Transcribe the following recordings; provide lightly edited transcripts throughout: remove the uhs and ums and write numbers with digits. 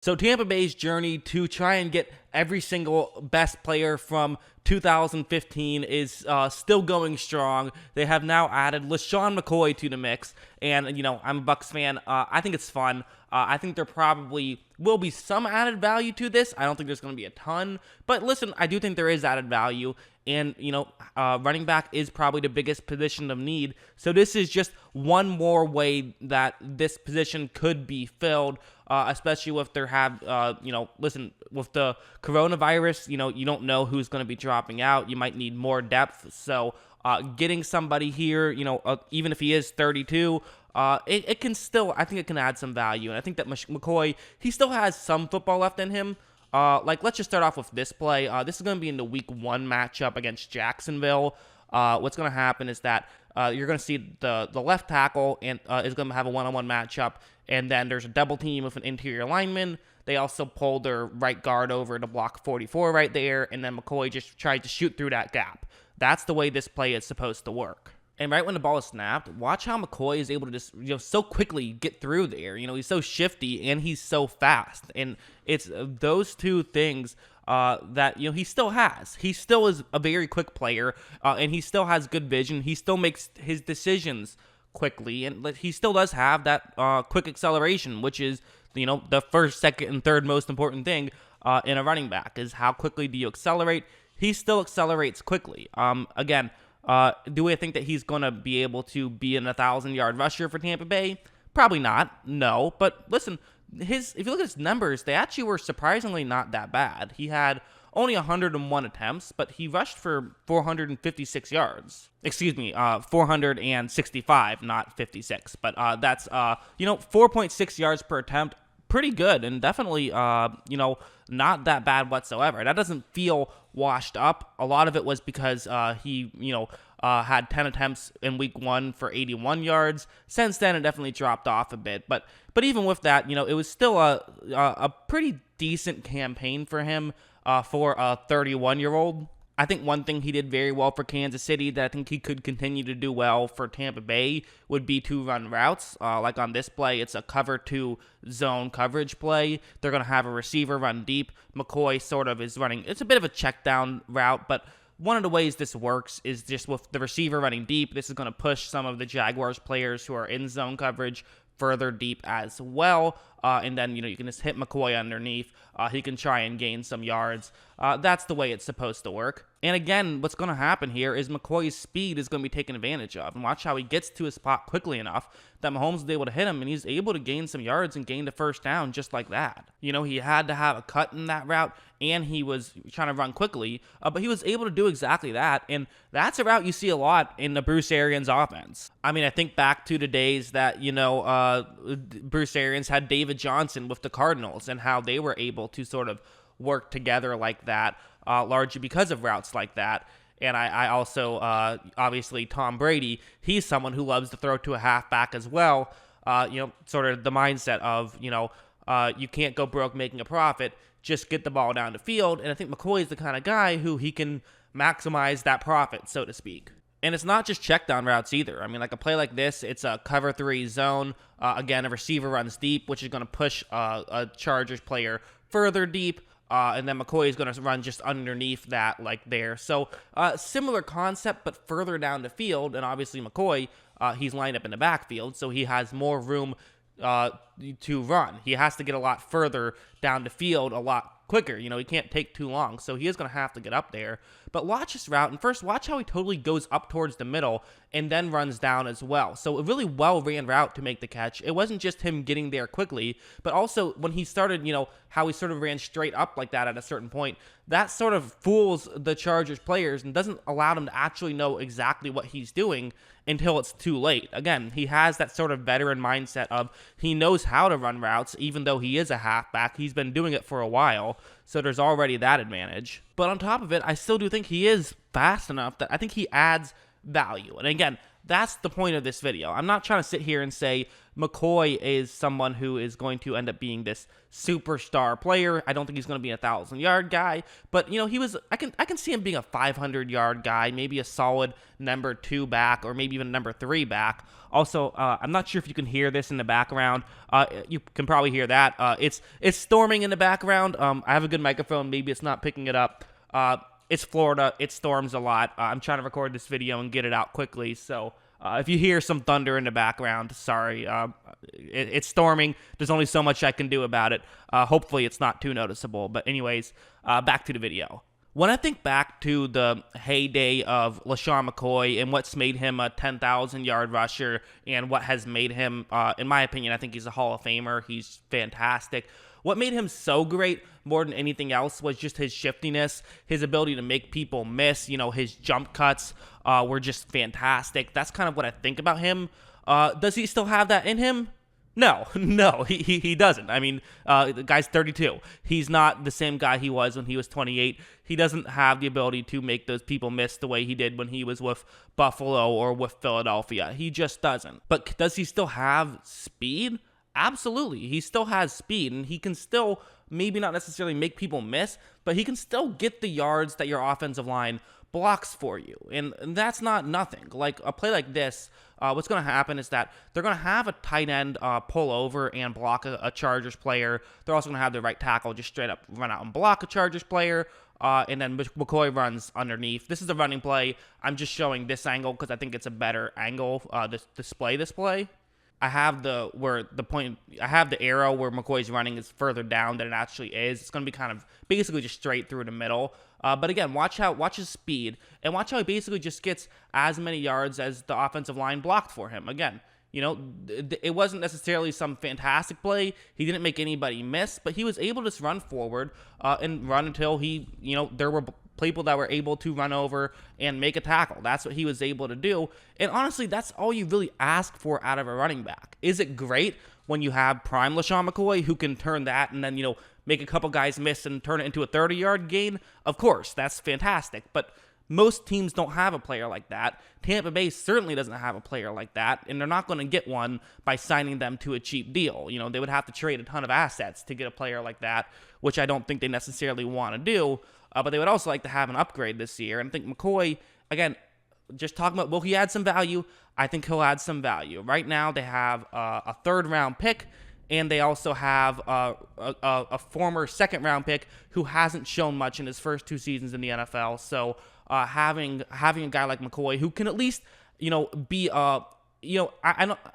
So Tampa Bay's journey to try and get every single best player from 2015 is still going strong. They have now added LeSean McCoy to the mix, and I'm a Bucs fan. I think it's fun. I think there probably will be some added value to this. I don't think there's going to be a ton, but listen, I do think there is added value, and running back is probably the biggest position of need. So this is just one more way that this position could be filled. Especially if there have, listen, with the coronavirus, you don't know who's going to be dropping out. You might need more depth. So getting somebody here, even if he is 32, it can still, I think it can add some value. And I think that McCoy, he still has some football left in him. Let's just start off with this play. This is going to be in the week 1 matchup against Jacksonville. What's going to happen is that you're going to see the left tackle and is going to have a one-on-one matchup, and then there's a double team with an interior lineman. They also pulled their right guard over to block 44 right there, and then McCoy just tried to shoot through that gap. That's the way this play is supposed to work. And right when the ball is snapped, watch how McCoy is able to just so quickly get through there. He's so shifty and he's so fast, and it's those two things that he still has. He still is a very quick player, and he still has good vision. He still makes his decisions quickly, and he still does have that quick acceleration, which is the first, second, and third most important thing in a running back is how quickly do you accelerate. He still accelerates quickly. Again, do I think that he's going to be able to be an 1,000-yard rusher for Tampa Bay? Probably not. No, but listen. If you look at his numbers, they actually were surprisingly not that bad. He had only 101 attempts, but he rushed for 456 yards. 465, not 56. But that's 4.6 yards per attempt. Pretty good, and definitely not that bad whatsoever. That doesn't feel washed up. A lot of it was because he had 10 attempts in week 1 for 81 yards. Since then, it definitely dropped off a bit. But even with that, it was still a pretty decent campaign for him for a 31-year-old. I think one thing he did very well for Kansas City that I think he could continue to do well for Tampa Bay would be to run routes. Like on this play, it's a cover 2 zone coverage play. They're going to have a receiver run deep. McCoy sort of is running. It's a bit of a check down route, but one of the ways this works is just with the receiver running deep. This is going to push some of the Jaguars players who are in zone coverage further deep as well. And then, you can just hit McCoy underneath. He can try and gain some yards. That's the way it's supposed to work. And again, what's going to happen here is McCoy's speed is going to be taken advantage of. And watch how he gets to his spot quickly enough that Mahomes is able to hit him, and he's able to gain some yards and gain the first down just like that. He had to have a cut in that route, and he was trying to run quickly, but he was able to do exactly that. And that's a route you see a lot in the Bruce Arians offense. I mean, I think back to the days that, Bruce Arians had David Johnson with the Cardinals and how they were able to sort of work together like that, largely because of routes like that. And I also, obviously, Tom Brady, he's someone who loves to throw to a halfback as well. Sort of the mindset of, you can't go broke making a profit, just get the ball down the field. And I think McCoy is the kind of guy who he can maximize that profit, so to speak. And it's not just check down routes either. I mean, like a play like this, it's a cover 3 zone. Again, a receiver runs deep, which is going to push a Chargers player further deep. And then McCoy is going to run just underneath that, like there. So similar concept, but further down the field. And obviously McCoy, he's lined up in the backfield, so he has more room to run. He has to get a lot further down the field a lot quicker. He can't take too long, so he is going to have to get up there. But watch this route, and first watch how he totally goes up towards the middle and then runs down as well. So a really well-ran route to make the catch. It wasn't just him getting there quickly, but also when he started, how he sort of ran straight up like that at a certain point, that sort of fools the Chargers players and doesn't allow them to actually know exactly what he's doing until it's too late. Again, he has that sort of veteran mindset of he knows how to run routes, even though he is a halfback. He's been doing it for a while, so there's already that advantage. But on top of it, I still do think he is fast enough that I think he adds value. And again, That's the point of this video. I'm not trying to sit here and say McCoy is someone who is going to end up being this superstar player. I don't think he's going to be a 1,000-yard guy, but he was. I can see him being a 500-yard guy, maybe a solid number 2 back, or maybe even number 3 back. Also, I'm not sure if you can hear this in the background. You can probably hear that. It's storming in the background. I have a good microphone. Maybe it's not picking it up. It's Florida. It storms a lot. I'm trying to record this video and get it out quickly. So if you hear some thunder in the background, sorry. It's storming. There's only so much I can do about it. Hopefully it's not too noticeable. But anyways, back to the video. When I think back to the heyday of LeSean McCoy and what's made him a 10,000-yard rusher and what has made him, in my opinion, I think he's a Hall of Famer. He's fantastic. What made him so great more than anything else was just his shiftiness, his ability to make people miss. His jump cuts were just fantastic. That's kind of what I think about him. Does he still have that in him? No, he doesn't. I mean, the guy's 32. He's not the same guy he was when he was 28. He doesn't have the ability to make those people miss the way he did when he was with Buffalo or with Philadelphia. He just doesn't. But does he still have speed? Absolutely. He still has speed, and he can still maybe not necessarily make people miss, but he can still get the yards that your offensive line blocks for you. And that's not nothing. Like a play like this, what's going to happen is that they're going to have a tight end pull over and block a Chargers player. They're also going to have the right tackle just straight up run out and block a Chargers player. And then McCoy runs underneath. This is a running play. I'm just showing this angle because I think it's a better angle to display this play. I have the arrow where McCoy's running is further down than it actually is. It's going to be kind of basically just straight through the middle. But again, watch his speed and watch how he basically just gets as many yards as the offensive line blocked for him. Again, it wasn't necessarily some fantastic play. He didn't make anybody miss, but he was able to just run forward and run until there were people that were able to run over and make a tackle. That's what he was able to do. And honestly, that's all you really ask for out of a running back. Is it great when you have prime LeSean McCoy who can turn that and then, make a couple guys miss and turn it into a 30-yard gain? Of course, that's fantastic. But most teams don't have a player like that. Tampa Bay certainly doesn't have a player like that, and they're not going to get one by signing them to a cheap deal. They would have to trade a ton of assets to get a player like that, which I don't think they necessarily want to do. But they would also like to have an upgrade this year. And I think McCoy, again, just talking about, will he add some value? I think he'll add some value. Right now, they have a 3rd-round pick, and they also have a former 2nd-round pick who hasn't shown much in his first 2 seasons in the NFL. So having a guy like McCoy who can at least, be I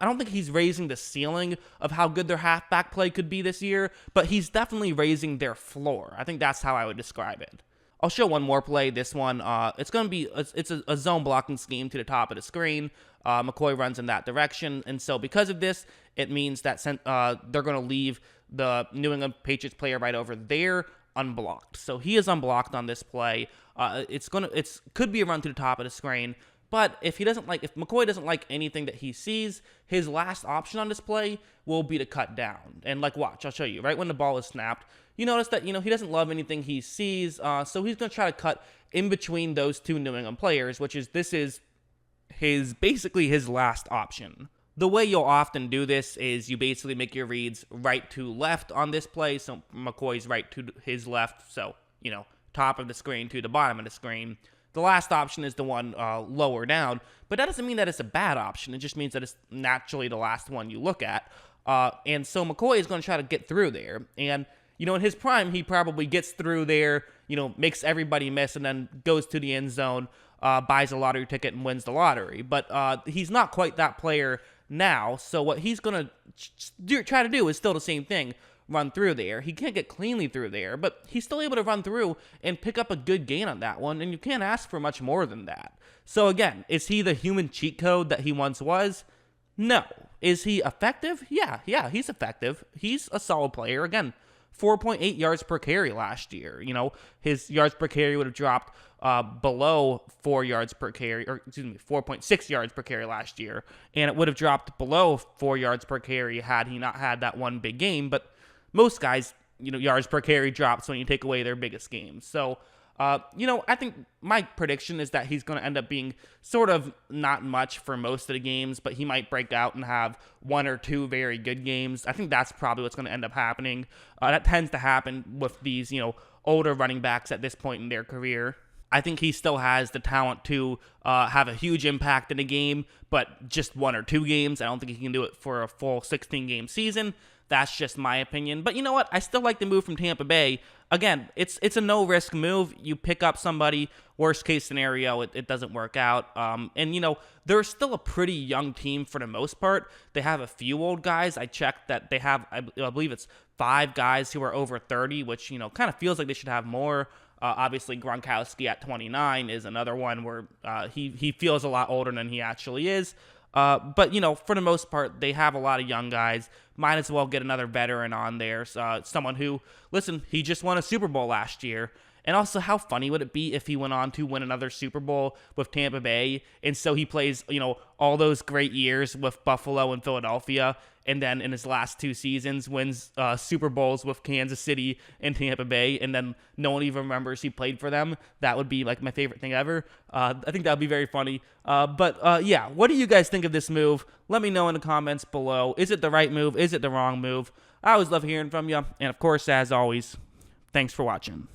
don't think he's raising the ceiling of how good their halfback play could be this year, but he's definitely raising their floor. I think that's how I would describe it. I'll show one more play. This one, it's going to be a zone blocking scheme to the top of the screen. McCoy runs in that direction, and so because of this, it means that they're going to leave the New England Patriots player right over there unblocked. So he is unblocked on this play. It could be a run to the top of the screen. But if McCoy doesn't like anything that he sees, his last option on this play will be to cut down. And watch, I'll show you. Right when the ball is snapped, you notice that, he doesn't love anything he sees. So he's going to try to cut in between those 2 New England players, this is basically his last option. The way you'll often do this is you basically make your reads right to left on this play. So McCoy's right to his left. So, top of the screen to the bottom of the screen. The last option is the one lower down, but that doesn't mean that it's a bad option. It just means that it's naturally the last one you look at. And so McCoy is going to try to get through there. And, in his prime, he probably gets through there, makes everybody miss, and then goes to the end zone, buys a lottery ticket, and wins the lottery. But he's not quite that player now. So what he's going to try to do is still the same thing. Run through there. He can't get cleanly through there, but he's still able to run through and pick up a good gain on that one, and you can't ask for much more than that. So again, is he the human cheat code that he once was? No. Is he effective? Yeah, he's effective. He's a solid player. Again, 4.8 yards per carry last year. His yards per carry would have dropped below 4 yards per carry, 4.6 yards per carry last year, and it would have dropped below 4 yards per carry had he not had that one big game, but most guys, yards per carry drops when you take away their biggest games. So I think my prediction is that he's going to end up being sort of not much for most of the games, but he might break out and have one or two very good games. I think that's probably what's going to end up happening. That tends to happen with these, older running backs at this point in their career. I think he still has the talent to have a huge impact in a game, but just one or two games. I don't think he can do it for a full 16-game season. That's just my opinion. But you know what? I still like the move from Tampa Bay. Again, it's a no-risk move. You pick up somebody. Worst case scenario, it doesn't work out. And they're still a pretty young team for the most part. They have a few old guys. I checked that they have, I believe it's 5 guys who are over 30, which, kind of feels like they should have more. Obviously, Gronkowski at 29 is another one where he feels a lot older than he actually is. But, for the most part, they have a lot of young guys. Might as well get another veteran on there. Someone who, listen, he just won a Super Bowl last year. And also, how funny would it be if he went on to win another Super Bowl with Tampa Bay? And so he plays, all those great years with Buffalo and Philadelphia. And then in his last 2 seasons, wins Super Bowls with Kansas City and Tampa Bay. And then no one even remembers he played for them. That would be like my favorite thing ever. I think that would be very funny. But yeah, what do you guys think of this move? Let me know in the comments below. Is it the right move? Is it the wrong move? I always love hearing from you. And of course, as always, thanks for watching.